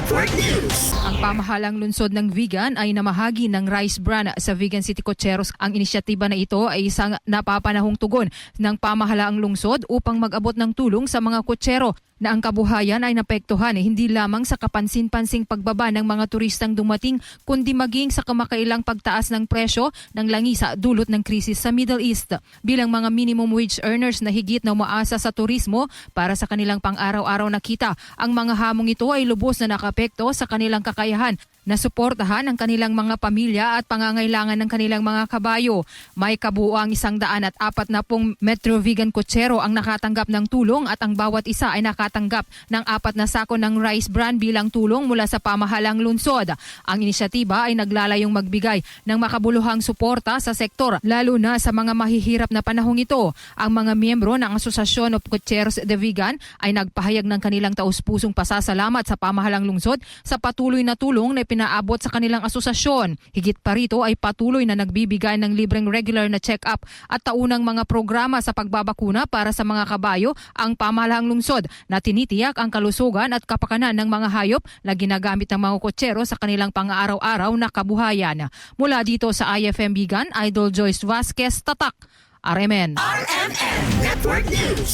Network News. Ang pamahalang lungsod ng Vigan ay namahagi ng rice bran sa Vigan City Kotseros. Ang inisyatiba na ito ay isang napapanahong tugon ng pamahalaang lungsod upang mag-abot ng tulong sa mga kotsero na ang kabuhayan ay napektuhan hindi lamang sa kapansin-pansing pagbaba ng mga turistang dumating kundi maging sa kamakailang pagtaas ng presyo ng langisa dulot ng krisis sa Middle East. Bilang mga minimum wage earners na higit na umaasa sa turismo para sa kanilang pang-araw-araw na kita, ang mga hamong ito ay lubos na nakapekto sa kanilang kakayahan na suportahan ang kanilang mga pamilya at pangangailangan ng kanilang mga kabayo. May kabuuang 140 Metro Vigan Kotsero ang nakatanggap ng tulong at ang bawat isa ay nakatanggap ng 4 na sako ng rice bran bilang tulong mula sa pamahalang lungsod. Ang inisyatiba ay naglalayong magbigay ng makabuluhang suporta sa sektor lalo na sa mga mahihirap na panahong ito. Ang mga miyembro ng Asosasyon of Kotseros de Vigan ay nagpahayag ng kanilang taus-pusong pasasalamat sa pamahalang lungsod sa patuloy na tulong na pinaabot sa kanilang asosasyon. Higit pa rito ay patuloy na nagbibigay ng libreng regular na check-up at taunang mga programa sa pagbabakuna para sa mga kabayo ang pamahalaang lungsod na tinitiyak ang kalusugan at kapakanan ng mga hayop na ginagamit ng mga kotsero sa kanilang pang-araw-araw na kabuhayan. Mula dito sa IFM Vigan, Idol Joyce Vasquez, Tatak, RMN. RMN Network News.